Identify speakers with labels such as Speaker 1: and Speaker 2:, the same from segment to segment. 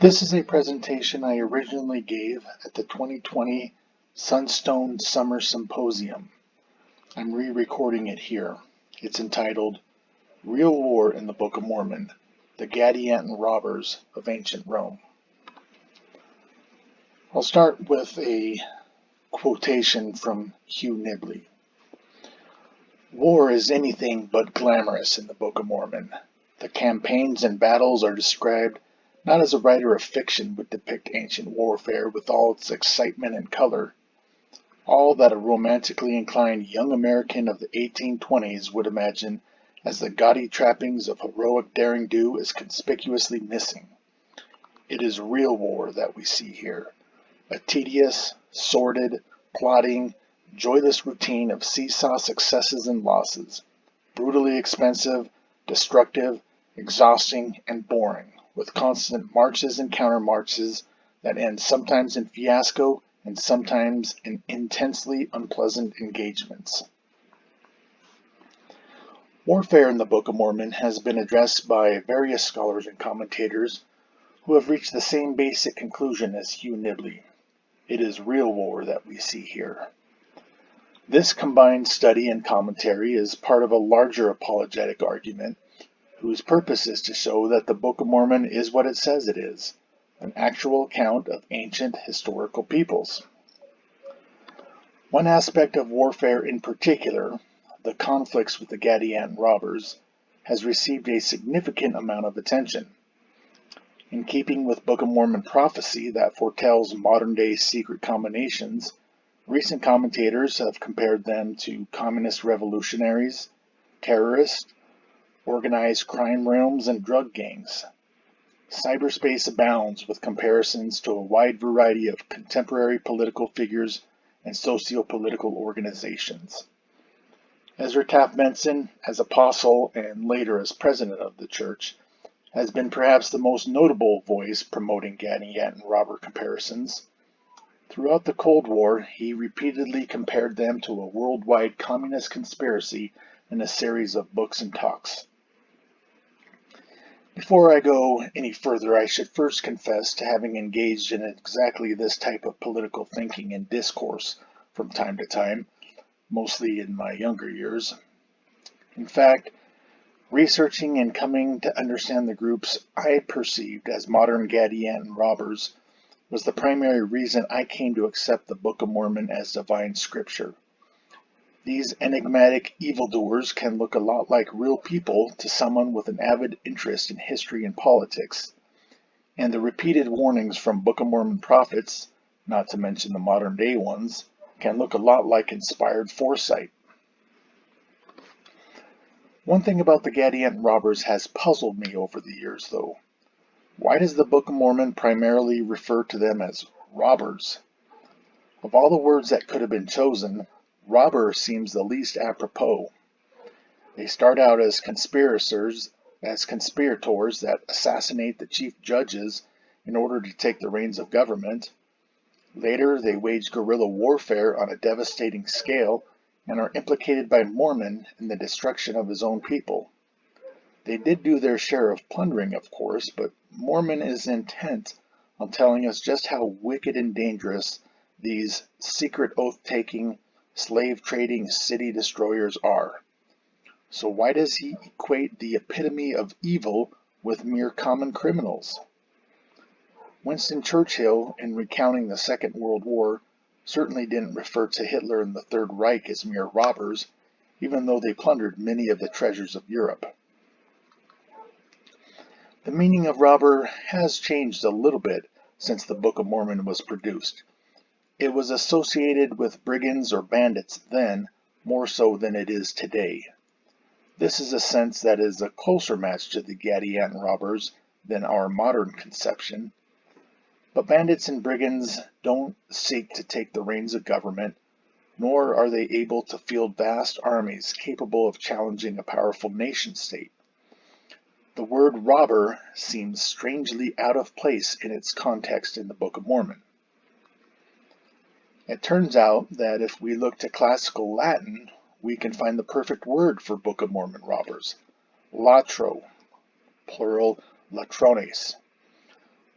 Speaker 1: This is a presentation I originally gave at the 2020 Sunstone Summer Symposium. I'm re-recording it here. It's entitled Real War in the Book of Mormon, the Gadianton Robbers of Ancient Rome. I'll start with a quotation from Hugh Nibley. War is anything but glamorous in the Book of Mormon. The campaigns and battles are described not as a writer of fiction would depict ancient warfare with all its excitement and color, all that a romantically inclined young American of the 1820s would imagine as the gaudy trappings of heroic derring-do is conspicuously missing. It is real war that we see here, a tedious, sordid, plodding, joyless routine of seesaw successes and losses, brutally expensive, destructive, exhausting, and boring, with constant marches and countermarches that end sometimes in fiasco and sometimes in intensely unpleasant engagements. Warfare in the Book of Mormon has been addressed by various scholars and commentators who have reached the same basic conclusion as Hugh Nibley. It is real war that we see here. This combined study and commentary is part of a larger apologetic argument whose purpose is to show that the Book of Mormon is what it says it is, an actual account of ancient historical peoples. One aspect of warfare in particular, the conflicts with the Gadianton Robbers, has received a significant amount of attention. In keeping with Book of Mormon prophecy that foretells modern-day secret combinations, recent commentators have compared them to communist revolutionaries, terrorists, organized crime realms, and drug gangs. Cyberspace abounds with comparisons to a wide variety of contemporary political figures and socio-political organizations. Ezra Taft Benson, as apostle and later as president of the church, has been perhaps the most notable voice promoting Gadianton robber comparisons. Throughout the Cold War, he repeatedly compared them to a worldwide communist conspiracy in a series of books and talks. Before I go any further, I should first confess to having engaged in exactly this type of political thinking and discourse from time to time, mostly in my younger years. In fact, researching and coming to understand the groups I perceived as modern Gadianton robbers was the primary reason I came to accept the Book of Mormon as divine scripture. These enigmatic evildoers can look a lot like real people to someone with an avid interest in history and politics, and the repeated warnings from Book of Mormon prophets, not to mention the modern day ones, can look a lot like inspired foresight. One thing about the Gadianton robbers has puzzled me over the years, though. Why does the Book of Mormon primarily refer to them as robbers? Of all the words that could have been chosen, robber seems the least apropos. They start out as conspirators that assassinate the chief judges in order to take the reins of government. Later, they wage guerrilla warfare on a devastating scale and are implicated by Mormon in the destruction of his own people. They did do their share of plundering, of course, but Mormon is intent on telling us just how wicked and dangerous these secret oath-taking, slave-trading city destroyers are. So why does he equate the epitome of evil with mere common criminals? Winston Churchill, in recounting the Second World War, certainly didn't refer to Hitler and the Third Reich as mere robbers, even though they plundered many of the treasures of Europe. The meaning of robber has changed a little bit since the Book of Mormon was produced. It was associated with brigands or bandits then, more so than it is today. This is a sense that is a closer match to the Gadianton robbers than our modern conception. But bandits and brigands don't seek to take the reins of government, nor are they able to field vast armies capable of challenging a powerful nation-state. The word robber seems strangely out of place in its context in the Book of Mormon. It turns out that if we look to classical Latin, we can find the perfect word for Book of Mormon robbers, latro, plural latrones.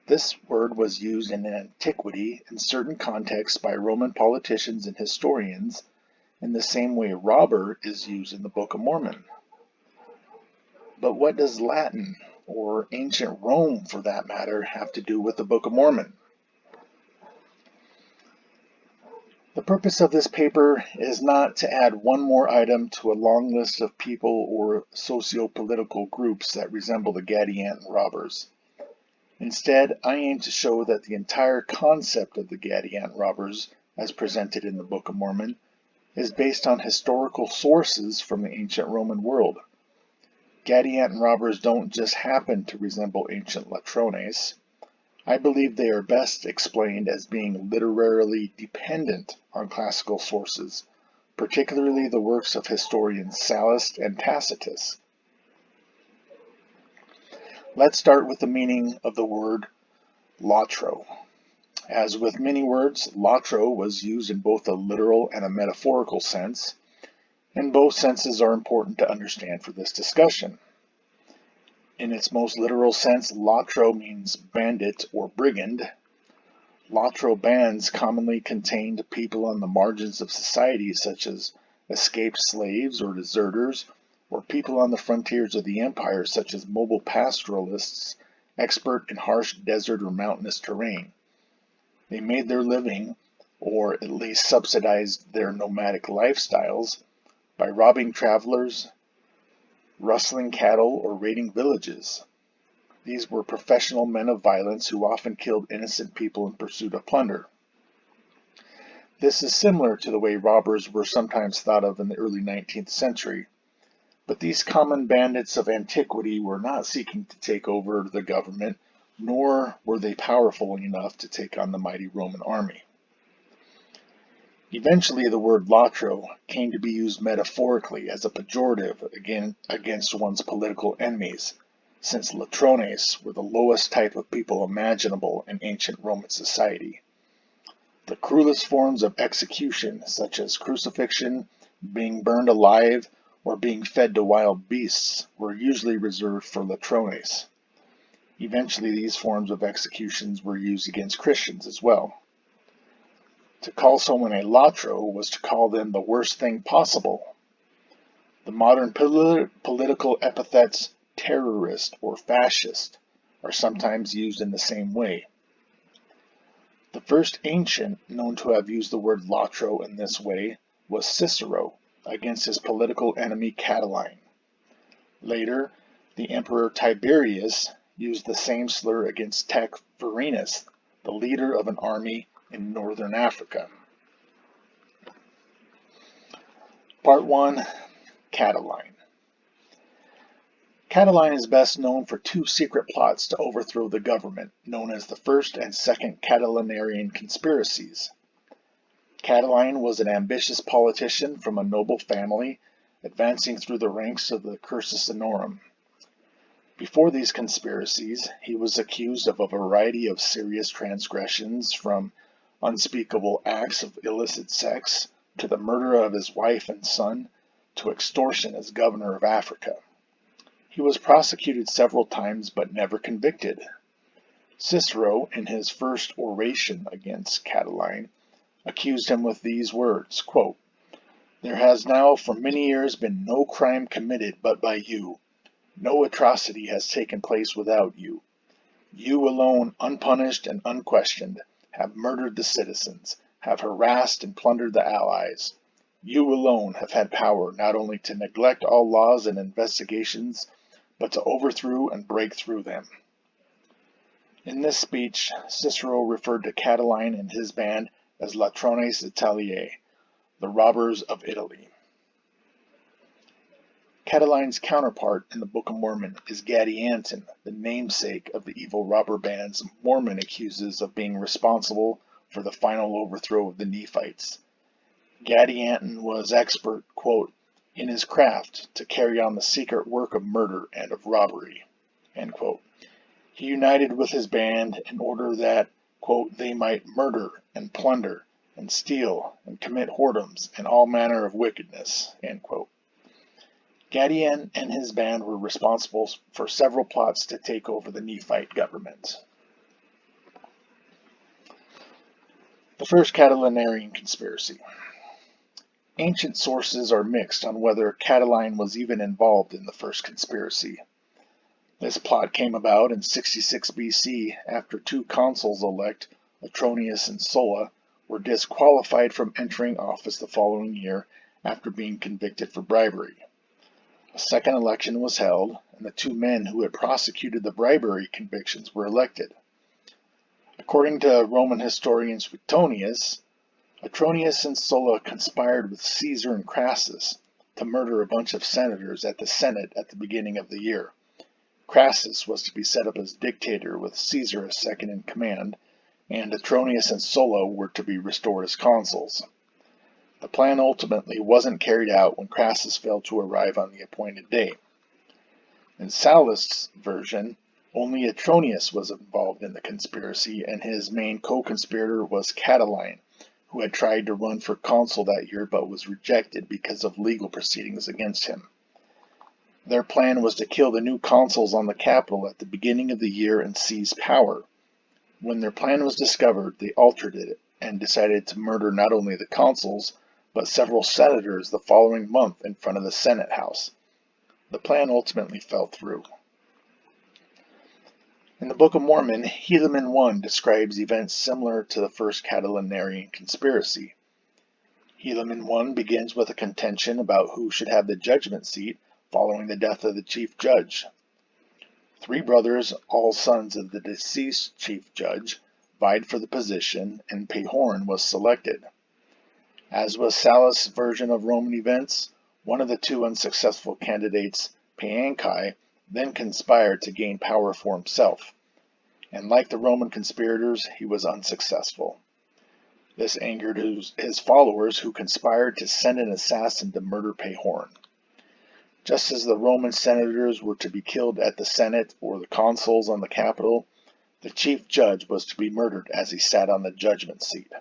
Speaker 1: This word was used in antiquity in certain contexts by Roman politicians and historians in the same way robber is used in the Book of Mormon. But what does Latin, or ancient Rome for that matter, have to do with the Book of Mormon? The purpose of this paper is not to add one more item to a long list of people or socio-political groups that resemble the Gadianton Robbers. Instead, I aim to show that the entire concept of the Gadianton Robbers, as presented in the Book of Mormon, is based on historical sources from the ancient Roman world. Gadianton robbers don't just happen to resemble ancient Latrones. I believe they are best explained as being literarily dependent on classical sources, particularly the works of historians Sallust and Tacitus. Let's start with the meaning of the word latro. As with many words, latro was used in both a literal and a metaphorical sense, and both senses are important to understand for this discussion. In its most literal sense, latro means bandit or brigand. Latro bands commonly contained people on the margins of society, such as escaped slaves or deserters, or people on the frontiers of the empire, such as mobile pastoralists, expert in harsh desert or mountainous terrain. They made their living, or at least subsidized their nomadic lifestyles, by robbing travelers, rustling cattle, or raiding villages. These were professional men of violence who often killed innocent people in pursuit of plunder. This is similar to the way robbers were sometimes thought of in the early 19th century, but these common bandits of antiquity were not seeking to take over the government, nor were they powerful enough to take on the mighty Roman army. Eventually, the word latro came to be used metaphorically as a pejorative against one's political enemies, since latrones were the lowest type of people imaginable in ancient Roman society. The cruelest forms of execution, such as crucifixion, being burned alive, or being fed to wild beasts, were usually reserved for latrones. Eventually, these forms of executions were used against Christians as well. To call someone a latro was to call them the worst thing possible. The modern political epithets terrorist or fascist are sometimes used in the same way. The first ancient known to have used the word latro in this way was Cicero against his political enemy Catiline. Later, the Emperor Tiberius used the same slur against Tacfarinas, the leader of an army in northern Africa. Part 1. Catiline. Catiline is best known for two secret plots to overthrow the government, known as the First and Second Catilinarian Conspiracies. Catiline was an ambitious politician from a noble family, advancing through the ranks of the Cursus Honorum. Before these conspiracies, he was accused of a variety of serious transgressions, from unspeakable acts of illicit sex, to the murder of his wife and son, to extortion as governor of Africa. He was prosecuted several times but never convicted. Cicero, in his first oration against Catiline, accused him with these words, quote, "There has now for many years been no crime committed but by you. No atrocity has taken place without you. You alone, unpunished and unquestioned, have murdered the citizens, have harassed and plundered the allies. You alone have had power not only to neglect all laws and investigations, but to overthrow and break through them." In this speech, Cicero referred to Catiline and his band as Latrones Italiae, the robbers of Italy. Catiline's counterpart in the Book of Mormon is Gadianton, the namesake of the evil robber bands Mormon accuses of being responsible for the final overthrow of the Nephites. Gadianton was expert, quote, "in his craft to carry on the secret work of murder and of robbery," end quote. He united with his band in order that, quote, "they might murder and plunder and steal and commit whoredoms and all manner of wickedness," end quote. Gadianton and his band were responsible for several plots to take over the Nephite government. The first Catilinarian conspiracy. Ancient sources are mixed on whether Catiline was even involved in the first conspiracy. This plot came about in 66 BC after two consuls-elect, Atronius and Sulla, were disqualified from entering office the following year after being convicted for bribery. A second election was held, and the two men who had prosecuted the bribery convictions were elected. According to Roman historian Suetonius, Atronius and Sulla conspired with Caesar and Crassus to murder a bunch of senators at the Senate at the beginning of the year. Crassus was to be set up as dictator with Caesar as second in command, and Atronius and Sulla were to be restored as consuls. The plan ultimately wasn't carried out when Crassus failed to arrive on the appointed day. In Sallust's version, only Atronius was involved in the conspiracy, and his main co-conspirator was Catiline, who had tried to run for consul that year but was rejected because of legal proceedings against him. Their plan was to kill the new consuls on the capital at the beginning of the year and seize power. When their plan was discovered, they altered it and decided to murder not only the consuls, but several senators the following month in front of the Senate House. The plan ultimately fell through. In the Book of Mormon, Helaman 1 describes events similar to the first Catilinarian conspiracy. Helaman 1 begins with a contention about who should have the judgment seat following the death of the chief judge. Three brothers, all sons of the deceased chief judge, vied for the position, and Pehorn was selected. As was Sallust's version of Roman events, one of the two unsuccessful candidates, Paanchi, then conspired to gain power for himself, and like the Roman conspirators, he was unsuccessful. This angered his followers, who conspired to send an assassin to murder Pehorn. Just as the Roman senators were to be killed at the Senate or the consuls on the Capitol, the chief judge was to be murdered as he sat on the judgment seat.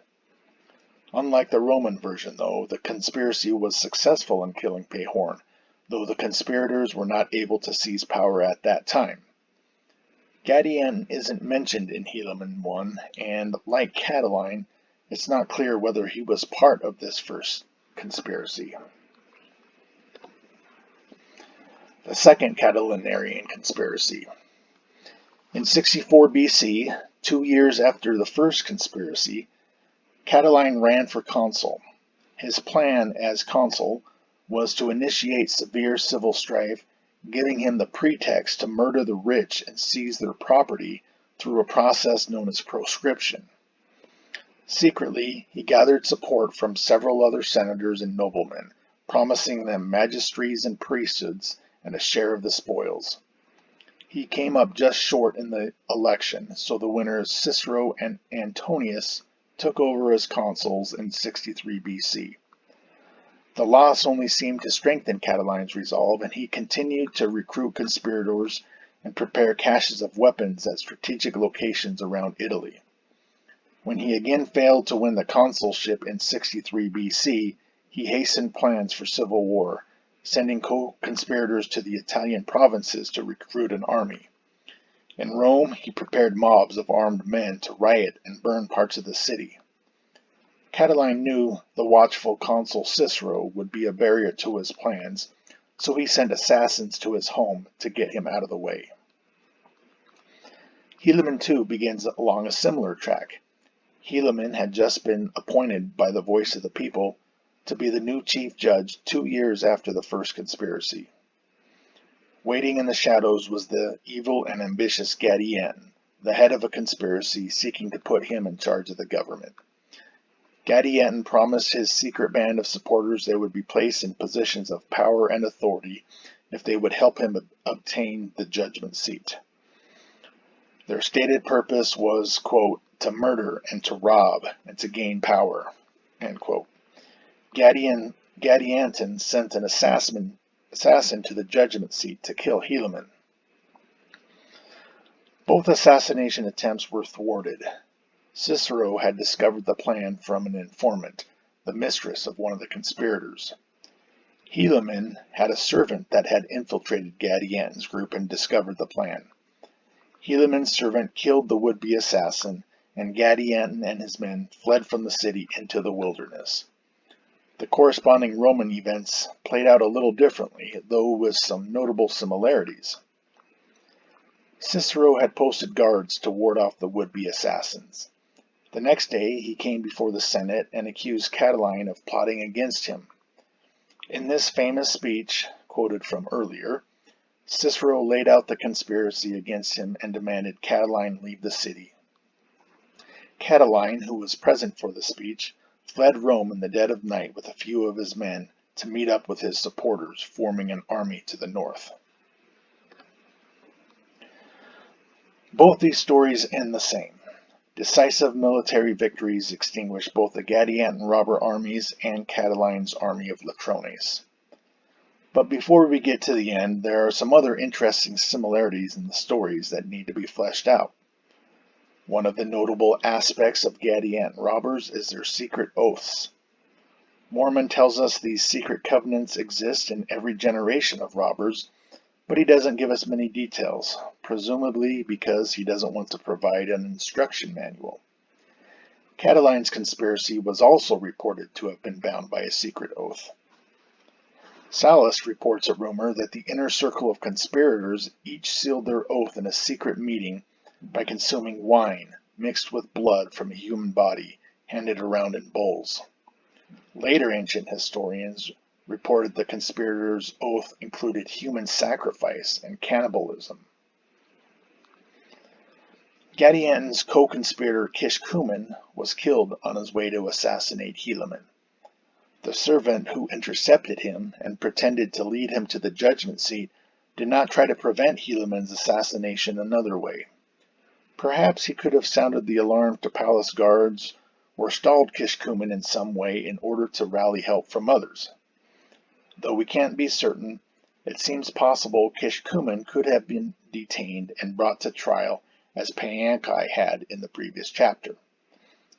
Speaker 1: Unlike the Roman version, though, the conspiracy was successful in killing Pehorn, though the conspirators were not able to seize power at that time. Gadianton isn't mentioned in Helaman 1, and like Catiline, it's not clear whether he was part of this first conspiracy. The second Catilinarian conspiracy. In 64 BC, 2 years after the first conspiracy, Catiline ran for consul. His plan as consul was to initiate severe civil strife, giving him the pretext to murder the rich and seize their property through a process known as proscription. Secretly, he gathered support from several other senators and noblemen, promising them magistracies and priesthoods and a share of the spoils. He came up just short in the election, so the winners Cicero and Antonius took over as consuls in 63 BC. The loss only seemed to strengthen Catiline's resolve, and he continued to recruit conspirators and prepare caches of weapons at strategic locations around Italy. When he again failed to win the consulship in 63 BC, he hastened plans for civil war, sending co-conspirators to the Italian provinces to recruit an army. In Rome, he prepared mobs of armed men to riot and burn parts of the city. Catiline knew the watchful consul Cicero would be a barrier to his plans, so he sent assassins to his home to get him out of the way. Helaman 2 begins along a similar track. Helaman had just been appointed by the voice of the people to be the new chief judge 2 years after the first conspiracy. Waiting in the shadows was the evil and ambitious Gadianton, the head of a conspiracy seeking to put him in charge of the government. Gadianton promised his secret band of supporters they would be placed in positions of power and authority if they would help him obtain the judgment seat. Their stated purpose was, quote, to murder and to rob and to gain power, end quote. Gadianton sent an assassin to the judgment seat to kill Helaman. Both assassination attempts were thwarted. Cicero had discovered the plan from an informant, the mistress of one of the conspirators. Helaman had a servant that had infiltrated Gadianton's group and discovered the plan. Helaman's servant killed the would-be assassin, and Gadianton and his men fled from the city into the wilderness. The corresponding Roman events played out a little differently, though with some notable similarities. Cicero had posted guards to ward off the would-be assassins. The next day he came before the Senate and accused Catiline of plotting against him. In this famous speech, quoted from earlier, Cicero laid out the conspiracy against him and demanded Catiline leave the city. Catiline, who was present for the speech, fled Rome in the dead of night with a few of his men to meet up with his supporters, forming an army to the north. Both these stories end the same. Decisive military victories extinguished both the Gadianton robber armies and Catiline's army of Latrones. But before we get to the end, there are some other interesting similarities in the stories that need to be fleshed out. One of the notable aspects of Gadianton robbers is their secret oaths. Mormon tells us these secret covenants exist in every generation of robbers, but he doesn't give us many details, presumably because he doesn't want to provide an instruction manual. Catiline's conspiracy was also reported to have been bound by a secret oath. Sallust reports a rumor that the inner circle of conspirators each sealed their oath in a secret meeting by consuming wine mixed with blood from a human body handed around in bowls. Later ancient historians reported the conspirators' oath included human sacrifice and cannibalism. Gadianton's co-conspirator Kishkumen was killed on his way to assassinate Helaman. The servant who intercepted him and pretended to lead him to the judgment seat did not try to prevent Helaman's assassination another way. Perhaps he could have sounded the alarm to palace guards or stalled Kishkumen in some way in order to rally help from others. Though we can't be certain, it seems possible Kishkumen could have been detained and brought to trial as Paanchi had in the previous chapter.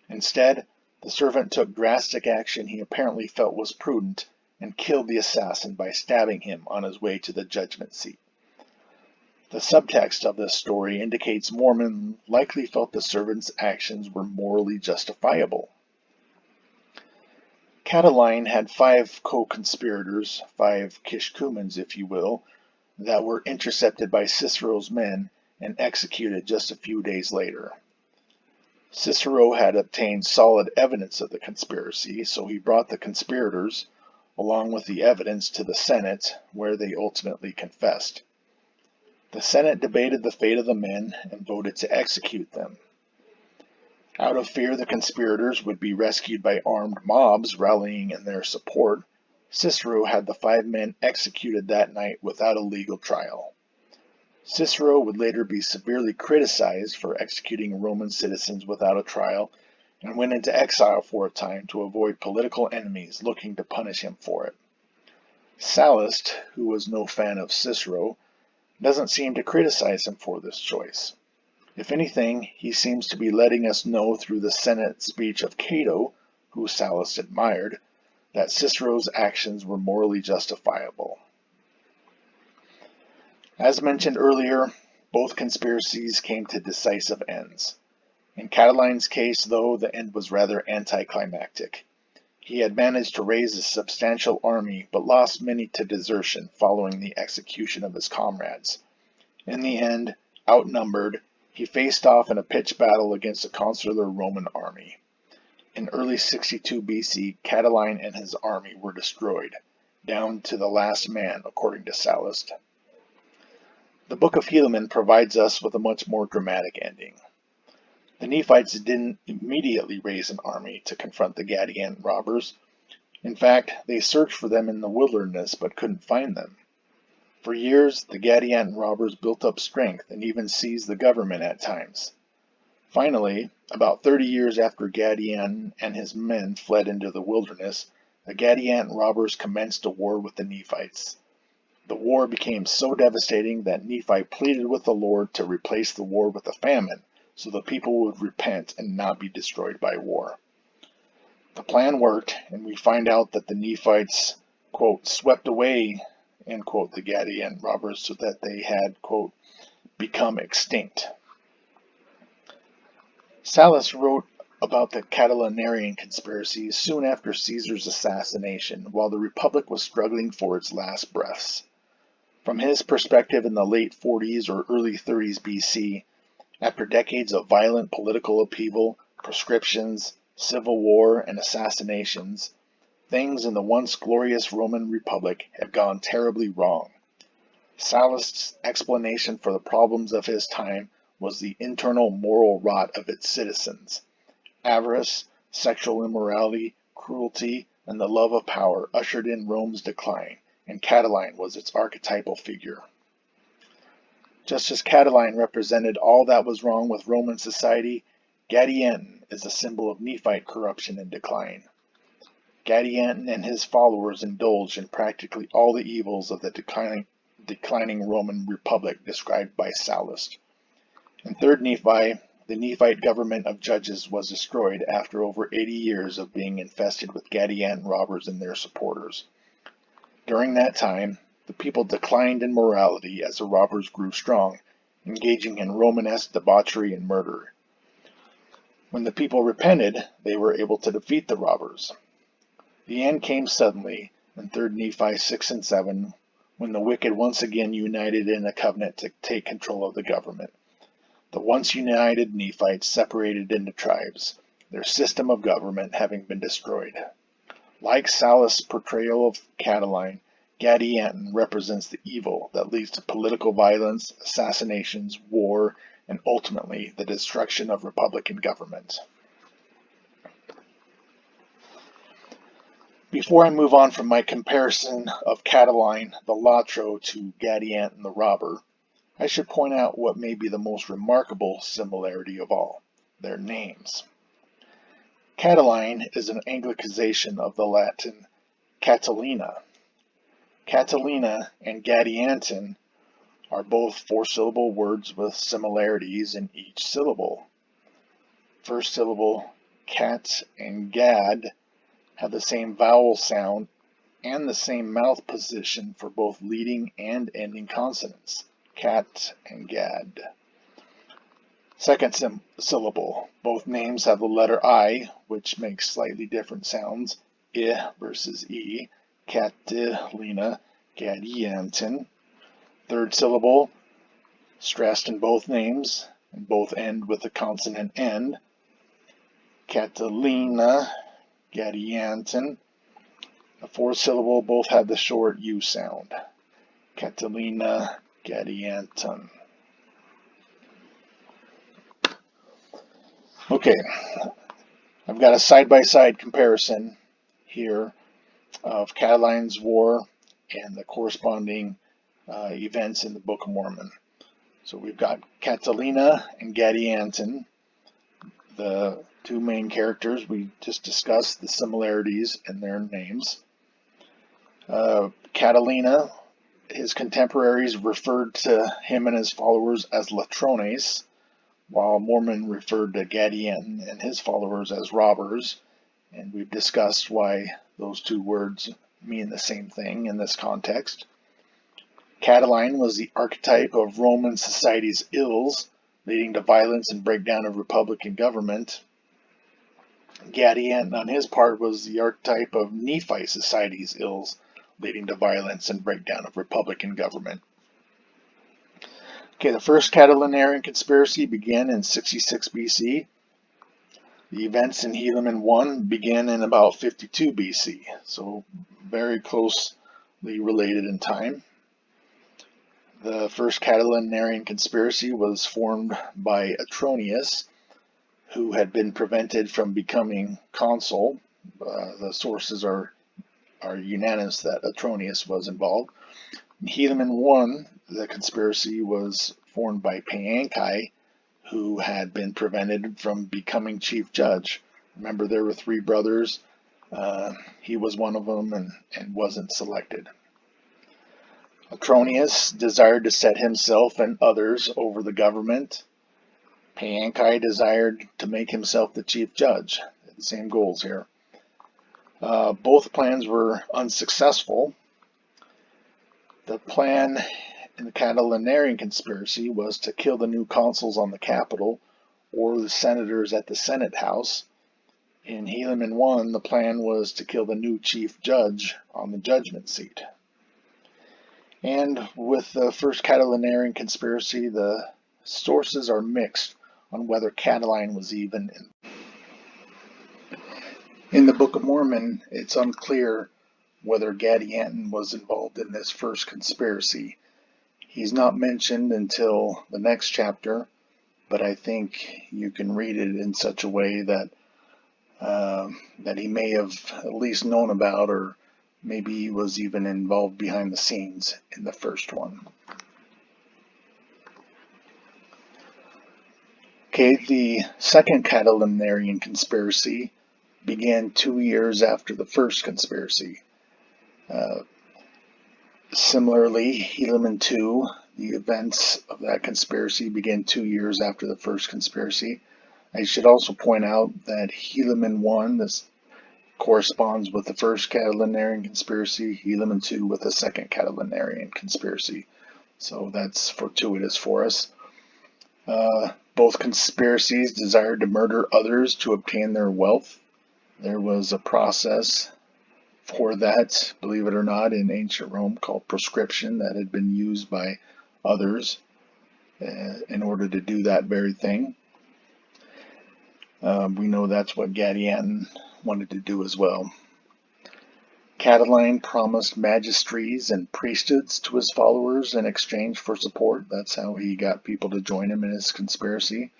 Speaker 1: Instead, the servant took drastic action he apparently felt was prudent and killed the assassin by stabbing him on his way to the judgment seat. The subtext of this story indicates Mormon likely felt the servant's actions were morally justifiable. Catiline had 5 co-conspirators, 5 Kishkumens if you will, that were intercepted by Cicero's men and executed just a few days later. Cicero had obtained solid evidence of the conspiracy, so he brought the conspirators, along with the evidence, to the Senate, where they ultimately confessed. The Senate debated the fate of the men and voted to execute them. Out of fear the conspirators would be rescued by armed mobs rallying in their support, Cicero had the 5 men executed that night without a legal trial. Cicero would later be severely criticized for executing Roman citizens without a trial and went into exile for a time to avoid political enemies looking to punish him for it. Sallust, who was no fan of Cicero, doesn't seem to criticize him for this choice. If anything, he seems to be letting us know through the Senate speech of Cato, who Sallust admired, that Cicero's actions were morally justifiable. As mentioned earlier, both conspiracies came to decisive ends. In Catiline's case, though, the end was rather anticlimactic. He had managed to raise a substantial army, but lost many to desertion following the execution of his comrades. In the end, outnumbered, he faced off in a pitched battle against a consular Roman army. In early 62 BC, Catiline and his army were destroyed, down to the last man, according to Sallust. The Book of Helaman provides us with a much more dramatic ending. The Nephites didn't immediately raise an army to confront the Gadianton robbers. In fact, they searched for them in the wilderness but couldn't find them. For years, the Gadianton robbers built up strength and even seized the government at times. Finally, about 30 years after Gadianton and his men fled into the wilderness, the Gadianton robbers commenced a war with the Nephites. The war became so devastating that Nephi pleaded with the Lord to replace the war with a famine, so the people would repent and not be destroyed by war. The plan worked, and we find out that the Nephites, quote, swept away, end quote, the Gadianton robbers so that they had, quote, become extinct. Sallust wrote about the Catiline Conspiracy soon after Caesar's assassination, while the Republic was struggling for its last breaths. From his perspective in the late 40s or early 30s BC, after decades of violent political upheaval, proscriptions, civil war, and assassinations, things in the once glorious Roman Republic had gone terribly wrong. Sallust's explanation for the problems of his time was the internal moral rot of its citizens. Avarice, sexual immorality, cruelty, and the love of power ushered in Rome's decline, and Catiline was its archetypal figure. Just as Catiline represented all that was wrong with Roman society, Gadianton is a symbol of Nephite corruption and decline. Gadianton and his followers indulged in practically all the evils of the declining Roman Republic described by Sallust. In 3rd Nephi, the Nephite government of judges was destroyed after over 80 years of being infested with Gadianton robbers and their supporters. During that time, the people declined in morality as the robbers grew strong, engaging in Romanesque debauchery and murder. When the people repented, they were able to defeat the robbers. The end came suddenly in 3rd Nephi 6 and 7, when the wicked once again united in a covenant to take control of the government. The once united Nephites separated into tribes, their system of government having been destroyed. Like Sallust's portrayal of Catiline, Gadianton represents the evil that leads to political violence, assassinations, war, and ultimately the destruction of Republican government. Before I move on from my comparison of Catiline the Latro to Gadianton the Robber, I should point out what may be the most remarkable similarity of all, their names. Catiline is an Anglicization of the Latin Catilina. Catilina and Gadianton are both four-syllable words with similarities in each syllable. First syllable, cat and gad, have the same vowel sound and the same mouth position for both leading and ending consonants. Cat and gad. Second syllable. Both names have the letter I, which makes slightly different sounds. I versus E. Catilina, Gadianton. Third syllable. Stressed in both names, and both end with the consonant N. Catalina, Gadianton. The fourth syllable both have the short U sound. Catalina, Gadianton. Okay, I've got a side-by-side comparison here of Catiline's War and the corresponding events in the Book of Mormon. So we've got Catalina and Gadianton, the two main characters. We just discussed the similarities in their names. Catalina, his contemporaries referred to him and his followers as Latrones, while Mormon referred to Gadianton and his followers as robbers, and we've discussed why those two words mean the same thing in this context. Catiline was the archetype of Roman society's ills, leading to violence and breakdown of Republican government. Gadianton, on his part, was the archetype of Nephite society's ills, leading to violence and breakdown of Republican government. Okay, the first Catiline Conspiracy began in 66 BC. The events in Helaman 1 began in about 52 BC, so very closely related in time. The first Catiline Conspiracy was formed by Atronius, who had been prevented from becoming consul. The sources are unanimous that Atronius was involved. In Helaman 1, the conspiracy was formed by Paanchi, who had been prevented from becoming chief judge. Remember, there were three brothers. He was one of them and wasn't selected. Atronius desired to set himself and others over the government. Paanchi desired to make himself the chief judge. The same goals here. Both plans were unsuccessful. The plan in the Catiline Conspiracy was to kill the new consuls on the capital or the senators at the Senate House. In Helaman 1, the plan was to kill the new chief judge on the judgment seat. And with the first Catilinarian conspiracy, the sources are mixed on whether Catiline was even in the Book of Mormon. It's unclear whether Gadianton was involved in this first conspiracy. He's not mentioned until the next chapter, but I think you can read it in such a way that that he may have at least known about, or maybe he was even involved behind the scenes in the first one. Okay, the second Catilinarian conspiracy began 2 years after the first conspiracy. Similarly, Helaman 2, the events of that conspiracy began 2 years after the first conspiracy. I should also point out that Helaman 1, this corresponds with the first Catilinarian conspiracy, Helaman 2 with the second Catilinarian conspiracy. So that's fortuitous for us. Both conspiracies desired to murder others to obtain their wealth. There was a process for that, believe it or not, in ancient Rome called proscription that had been used by others in order to do that very thing. We know that's what Gadianton wanted to do as well. Catiline promised magistries and priesthoods to his followers in exchange for support. That's how he got people to join him in his conspiracy.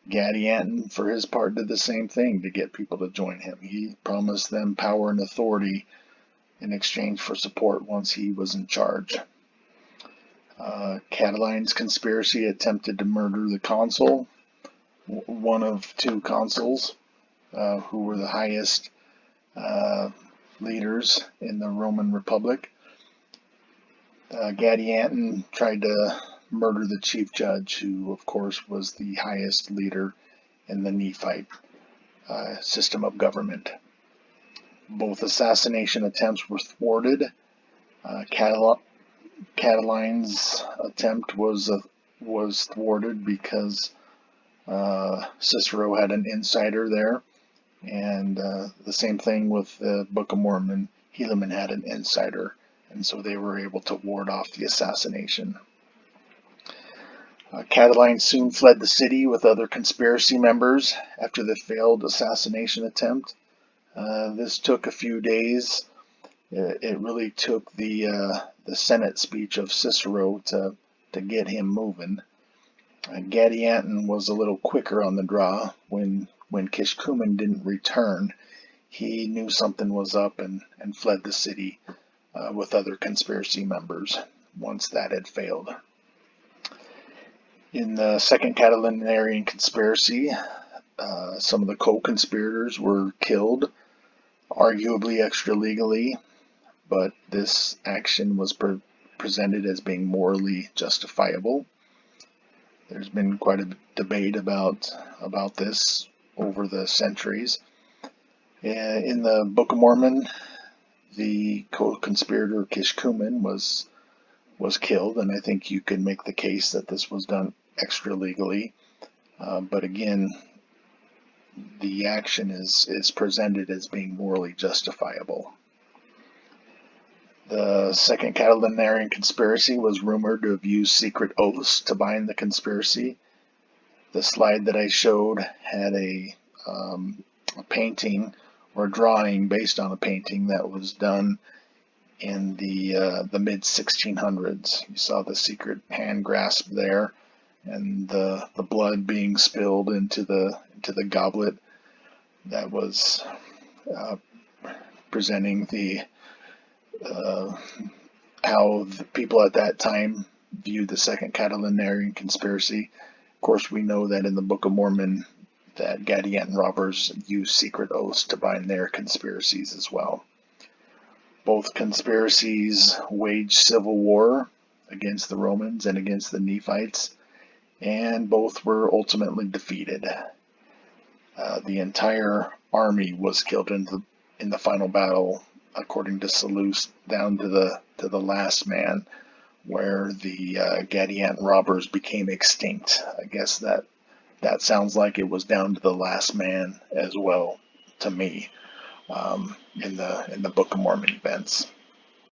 Speaker 1: Gadianton, for his part, did the same thing to get people to join him. He promised them power and authority in exchange for support once he was in charge. Catiline's conspiracy attempted to murder the consul, one of two consuls who were the highest leaders in the Roman Republic. Gadianton tried to murder the chief judge, who of course was the highest leader in the Nephite system of government. Both assassination attempts were thwarted. Catiline's attempt was thwarted because Cicero had an insider there, and the same thing with the Book of Mormon. Helaman had an insider, and so they were able to ward off the assassination. Catiline soon fled the city with other conspiracy members after the failed assassination attempt. This took a few days. It really took the Senate speech of Cicero to get him moving. Gadianton was a little quicker on the draw. When Kishkumen didn't return, he knew something was up and fled the city with other conspiracy members once that had failed. In the second Catilinarian conspiracy, some of the co-conspirators were killed, arguably extra-legally, but this action was presented as being morally justifiable. There's been quite a debate about this over the centuries. In the Book of Mormon, the co-conspirator Kishkumen was killed, and I think you can make the case that this was done extra-legally. But again, the action is presented as being morally justifiable. The second Catilinarian conspiracy was rumored to have used secret oaths to bind the conspiracy. The slide that I showed had a painting or a drawing based on a painting that was done in the mid-1600s. You saw the secret hand grasp there, and the blood being spilled into the goblet that was presenting how the people at that time viewed the second Catilinarian conspiracy. Of course, we know that in the Book of Mormon that Gadianton Robbers used secret oaths to bind their conspiracies as well. Both conspiracies waged civil war against the Romans and against the Nephites, and both were ultimately defeated. The entire army was killed in the final battle, according to Seleucus, down to the last man, where the Gadianton Robbers became extinct. I guess that that sounds like it was down to the last man as well to me, in the Book of Mormon events.